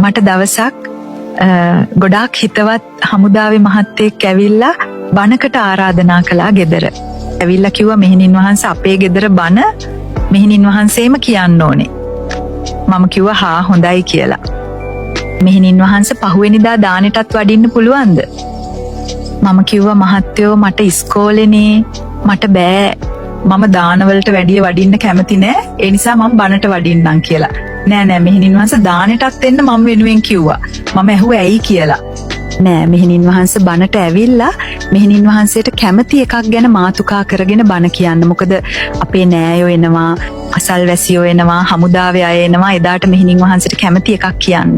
මට දවසක් ගොඩාක් හිතවත් හමුදාවේ මහත්තයෙක් ඇවිල්ලා බණකට ආරාධනා කළා ගෙදර. ඇවිල්ලා කිව්වා මෙහෙණින් වහන්සේ අපේ ගෙදර බණ මෙහෙණින් වහන්සේම කියන්න ඕනේ. මම කිව්වා හා හොඳයි කියලා. මෙහෙණින් වහන්සේ පහුවෙනිදා දානෙටත් වඩින්න පුළුවන්ද? මම කිව්වා මහත්තයෝ මට ඉස්කෝලේනේ මට බෑ. මම දානවලට වැඩිය වඩින්න කැමති නෑ. ඒ නිසා මම බණට වඩින්නම් කියලා. නෑ මෙහෙණින් වහන්සේ දානෙටත් එන්න මම වෙනුවෙන් කිව්වා. මම ඇහුවා ඇයි කියලා. නෑ මෙහෙණින් වහන්සේ බණට ඇවිල්ලා මෙහෙණින් වහන්සේට කැමති එකක් ගැන මාතුකා කරගෙන බණ කියන්න. මොකද අපේ නෑයෝ එනවා, අසල්වැසියෝ එනවා, හමුදාවේ අය එනවා. එදාට මෙහෙණින් වහන්සේට කැමති එකක් කියන්න.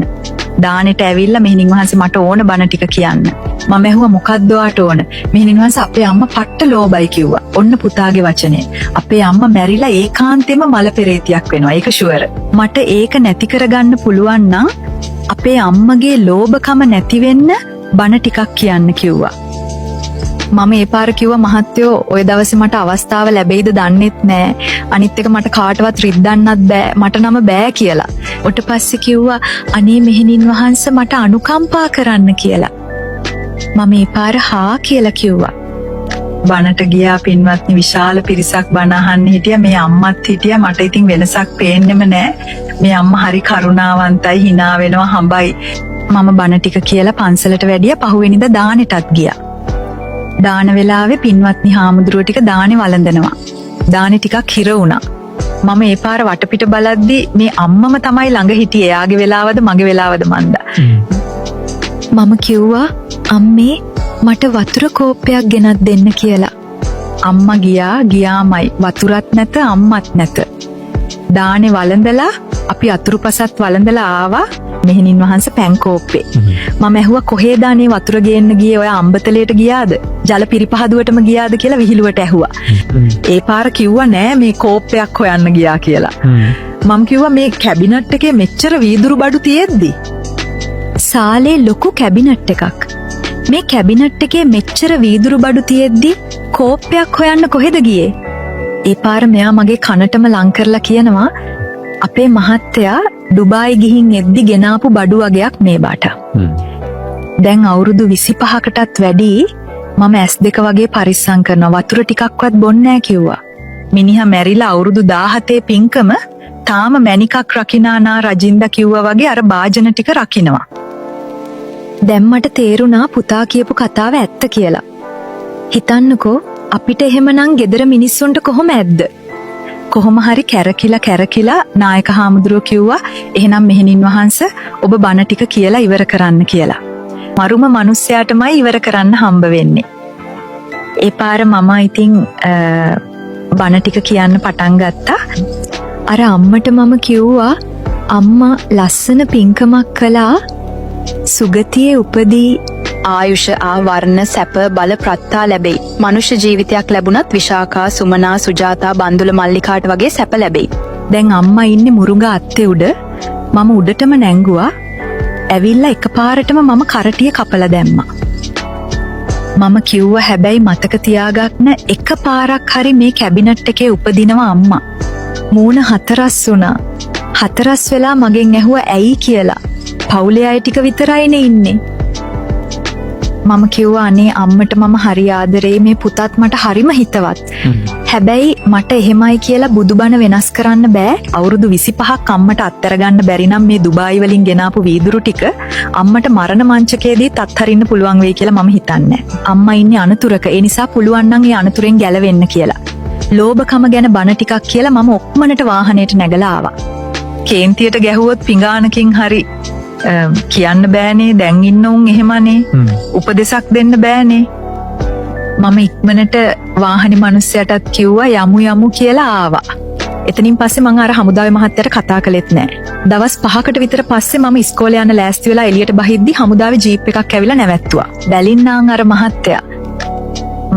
දානෙට ඇවිල්ලා මෙහෙණින් වහන්සේ මට ඕන බණ ටික කියන්න. මම ඇහුවා මොකද්ද ඔයාට ඕන? මෙහෙණින් වහන්සේ අපේ අම්මා පට්ට ලෝභයි කිව්වා. ඔන්න පුතාගේ වචනේ. අපේ අම්මා මැරිලා ඒකාන්තයෙන්ම මල පෙරේතියක් වෙනවා. ඒක ෂුවර්. මට ඒක නැති කරගන්න පුළුවන් නම් අපේ අම්මගේ ලෝභකම නැති වෙන්න බණ ටිකක් කියන්න කිව්වා. මම ඒ පාර කිව්වා මහත්තයෝ ওই දවසේ මට අවස්ථාව ලැබෙයිද දන්නෙත් නෑ. අනිත් එක මට කාටවත් රිද්දන්නත් බෑ. මට නම බෑ කියලා. ඊට පස්සේ කිව්වා අනේ මෙහෙණින් වහන්සේ මට අනුකම්පා කරන්න කියලා. මම ඒ පාර හා කියලා කිව්වා. බණට ගියා පින්වත්නි විශාල පිරිසක් බණ අහන්න හිටියා. මේ අම්මත් හිටියා. මට ඉතින් වෙනසක් පේන්නෙම නෑ. මේ අම්මා හරි කරුණාවන්තයි, hina වෙනවා, හඹයි. මම බණ ටික කියලා පන්සලට වැඩියා. පහුවෙනිදා දානෙටත් ගියා. දාන වෙලාවේ පින්වත්නි හාමුදුරුවෝ ටික දානේ වළඳනවා. දානේ ටිකක් හිර වුණා. මම ඒ පාර වටපිට බලද්දි මේ අම්මම තමයි ළඟ හිටියේ. එයාගේ වෙලාවද මගේ වෙලාවද මන්දා. මම කිව්වා අම්මේ මට වතුර කෝප්පයක් ගෙනත් දෙන්න කියලා. අම්මා ගියාමයි. වතුරත් නැත අම්මත් නැත. දානේ වළඳලා අපි අතුරුපසත් වළඳලා ආවා. මෙහෙණින් වහන්සේ පැන් කෝප්පේ. මම ඇහුවා කොහෙද අනේ වතුර ගේන්න ගියේ? ඔය අම්බතලයට ගියාද? ජල පිරිපහදුවටම ගියාද කියලා විහිළුවට ඇහුවා. ඒ පාර කිව්වා නෑ මේ කෝප්පයක් හොයන්න ගියා කියලා. මම කිව්වා මේ කැබිනට් එකේ මෙච්චර වීදුරු බඩු තියෙද්දි සාලේ ලොකු කැබිනට් එකක්. මේ කැබිනට් එකේ මෙච්චර වීදුරු බඩු තියෙද්දි කෝප්පයක් හොයන්න කොහෙද ගියේ? ඒ පාර මෙයා මගේ කනටම ලං කරලා කියනවා අපේ මහත්තයා ඩුබායි ගිහින් එද්දි ගෙනාපු බඩු වගේක් මේ බාට. දැන් අවුරුදු 25කටත් වැඩි මම S2 වගේ පරිස්සම් කරනවා. වතුර ටිකක්වත් බොන්නේ නැහැ කිව්වා. මිනිහා මැරිලා අවුරුදු 17 පින්කම තාම මැණිකක් රකින්නා රජින්දා කිව්වා වගේ අර භාජන ටික රකින්නවා. දැන් මට තේරුණා පුතා කියපු කතාව ඇත්ත කියලා. හිතන්නකෝ අපිට එහෙමනම් ගෙදර මිනිස්සුන්ට කොහොම ඇද්ද? කොහොම හරි කැරකිලා නායක හාමුදුරුවෝ කිව්වා එහෙනම් මෙහෙණින් වහන්සේ ඔබ බණ ටික කියලා ඉවර කරන්න කියලා. මරුම මිනිස්සයාටමයි ඉවර කරන්න හම්බ වෙන්නේ. ඒ පාර මම ඉතින් බණ ටික කියන්න පටන් ගත්තා. අර අම්මට මම කිව්වා අම්මා ලස්සන පින්කමක් කළා. සුගතියේ උපදී ආයුෂ ආවර්ණ සැප බල ප්‍රත්තා ලැබෙයි. මනුෂ්‍ය ජීවිතයක් ලැබුණත් විශාඛා සුමනා සුජාතා බන්දුල මල්ලිකාට වගේ සැප ලැබෙයි. දැන් අම්මා ඉන්නේ මුරුඟා අත්තේ උඩ. මම උඩටම නැංගුවා. ඇවිල්ලා එකපාරටම මම කරටිය කපලා දැම්මා. මම කිව්වා හැබැයි මතක තියාගන්න එකපාරක් හරි මේ කැබිනට් එකේ උපදිනවා අම්මා. මූණ හතරස් වුණා. හතරස් වෙලා මගෙන් ඇහුවා ඇයි කියලා. පවුලේ අය ටික විතරයිනේ ඉන්නේ. මම කිව්වා අනේ අම්මට මම හරි ආදරේ මේ පුතත් මට හරිම හිතවත්. හැබැයි මට එහෙමයි කියලා බුදුබණ වෙනස් කරන්න බෑ. අවුරුදු 25ක් අම්මට අත්තර ගන්න බැරි නම් මේ දුබායි වලින් ගෙනාපු වීදුරු ටික අම්මට මරණ මංචකයේදීත් අත්හරින්න පුළුවන් වෙයි කියලා මම හිතන්නේ. අම්මා ඉන්නේ අනතුරක. ඒ නිසා පුළුවන් නම් ඒ අනතුරෙන් ගැලවෙන්න කියලා. ලෝභකම ගැන බණ ටිකක් කියලා මම ඔක්මනට වාහනේට නැගලා ආවා. කේන්තියට ගැහුවොත් පිඟානකින් හරි කියන්න බෑනේ. දැන් ඉන්න උන් එහෙමනේ. උපදෙසක් දෙන්න බෑනේ. මම ඉක්මනට වාහනේ මිනිස්සයාටත් කිව්වා යමු කියලා ආවා. එතනින් පස්සේ මම අර හමුදාවේ මහත්තයාට කතා කළෙත් නෑ. දවස් 5කට විතර පස්සේ මම ඉස්කෝලේ යන්න ලෑස්ති වෙලා එළියට බහිද්දි හමුදාවේ ජීප් එකක් ඇවිල්ලා නැවැත්තුවා. බැලින්නාන් අර මහත්තයා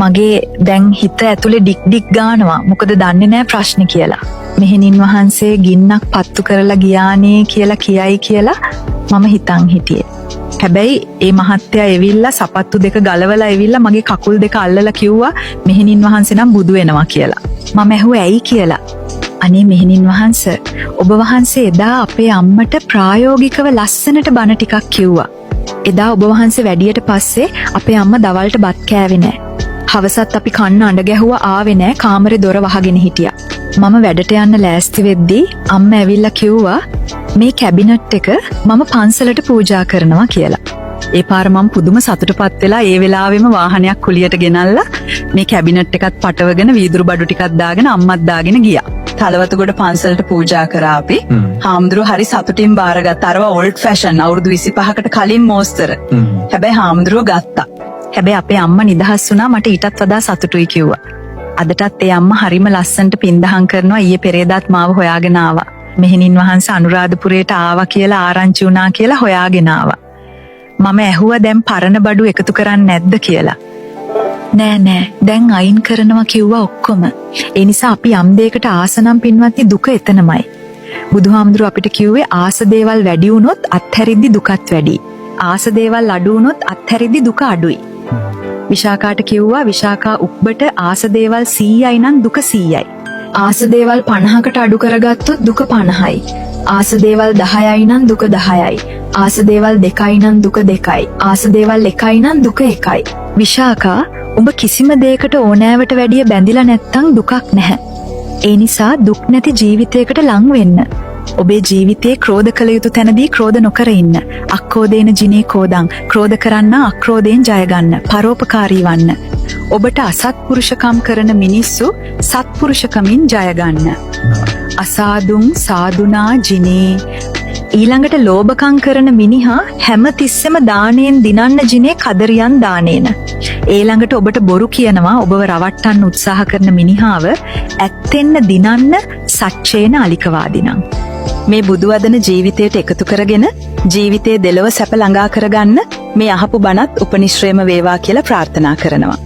මගේ දැන් හිත ඇතුලේ ඩික් ගානවා. මොකද දන්නේ නෑ ප්‍රශ්නේ කියලා. මෙහෙණින් වහන්සේ ගින්නක් පත්තු කරලා ගියානේ කියලා කියයි කියලා මම හිතන් හිටියේ. හැබැයි ඒ මහත්තයා එවිල්ලා සපත්තු දෙක ගලවලා එවිල්ලා මගේ කකුල් දෙක අල්ලලා කිව්වා මෙහෙණින් වහන්සේ නම් බුදු වෙනවා කියලා. මම ඇහුවා ඇයි කියලා. අනේ මෙහෙණින් වහන්ස ඔබ වහන්සේ එදා අපේ අම්මට ප්‍රායෝගිකව ලස්සනට බණ ටිකක් කිව්වා. එදා ඔබ වහන්සේ වැඩියට පස්සේ අපේ අම්මා දවල්ට බත් කෑවේ නෑ. හවසත් අපි කන්න අඬ ගැහුවා ආවේ නෑ කාමරේ දොර වහගෙන හිටියා. මම වැඩට යන්න ලෑස්ති වෙද්දී අම්මා ඇවිල්ලා කිව්වා මේ කැබිනට් එක මම පන්සලට පූජා කරනවා කියලා. ඒ පාර මම පුදුම සතුටපත් වෙලා ඒ වෙලාවෙම වාහනයක් කුලියට ගෙනල්ලා මේ කැබිනට් එකත් පටවගෙන වීදුරු බඩු ටිකක් දාගෙන අම්මත් දාගෙන ගියා. තලවතුගොඩ පන්සලට පූජා කරා අපි. හාමුදුරුවෝ හරි සතුටින් බාරගත්තා. අරවා ඕල්ඩ් ෆැෂන් අවුරුදු 25කට කලින් මෝස්තර. හැබැයි හාමුදුරුවෝ ගත්තා. හැබැයි අපේ අම්මා නිදහස් වුණා මට ඊටත් වඩා සතුටුයි කිව්වා. අදටත් ඒ අම්මා හරිම ලස්සනට පින්දහම් කරනවා. ඊයේ පෙරේදාත් මාව හොයාගෙන ආවා. මෙහෙණින් වහන්සේ අනුරාධපුරයට ආවා කියලා ආරංචි වුණා කියලා හොයාගෙන ආවා. මම ඇහුවා දැන් පරණ බඩු එකතු කරන්නේ නැද්ද කියලා. නෑ දැන් අයින් කරනවා කිව්වා ඔක්කොම. ඒ නිසා අපි යම් දෙයකට ආසනම් පින්වත්නි දුක එතනමයි. බුදුහාමුදුරුවෝ අපිට කිව්වේ ආස දේවල් වැඩි වුණොත් අත්හැරිද්දි දුකත් වැඩි. ආස දේවල් අඩු වුණොත් අත්හැරිද්දි දුක අඩුයි. විශාකාට කිව්වා විශාකා උක්බට ආස දේවල් 100යි නම් දුක 100යි. ආස දේවල් 50කට අඩු කරගත්තොත් දුක 50යි. ආස දේවල් 10යි නම් දුක 10යි. ආස දේවල් 2යි නම් දුක 2යි. ආස දේවල් 1යි නම් දුක 1යි. විශාකා ඔබ කිසිම දෙයකට ඕනෑවට වැඩිය බැඳිලා නැත්තම් දුකක් නැහැ. ඒ නිසා දුක් නැති ජීවිතයකට ලං වෙන්න. ඔබේ ජීවිතේ ක්‍රෝධ කළ යුතු තැනදී ක්‍රෝධ නොකර ඉන්න. අක්කෝදේන ජිනේ කෝදං. ක්‍රෝධ කරන්න අක්‍රෝධයෙන් ජය ගන්න. පරෝපකාරී වන්න. ඔබට අසත්පුරුෂකම් කරන මිනිස්සු සත්පුරුෂකමින් ජය ගන්න. අසාදුන් සාදුනා ජිනේ. ඊළඟට ලෝභකම් කරන මිනිහා හැම තිස්සෙම දාණයෙන් දිනන්න ජිනේ කදරියන් දාණේන. ඊළඟට ඔබට බොරු කියනවා ඔබව රවට්ටන්න උත්සාහ කරන මිනිහාව ඇත්තෙන්න දිනන්න සච්චේන අලිකවාදිනම්. මේ බුදු වදන ජීවිතයට එකතු කරගෙන ජීවිතයේ දෙලොව සැප ළඟා කරගන්න මේ අහපු බණත් උපනිශ්‍රේම වේවා කියලා ප්‍රාර්ථනා කරනවා.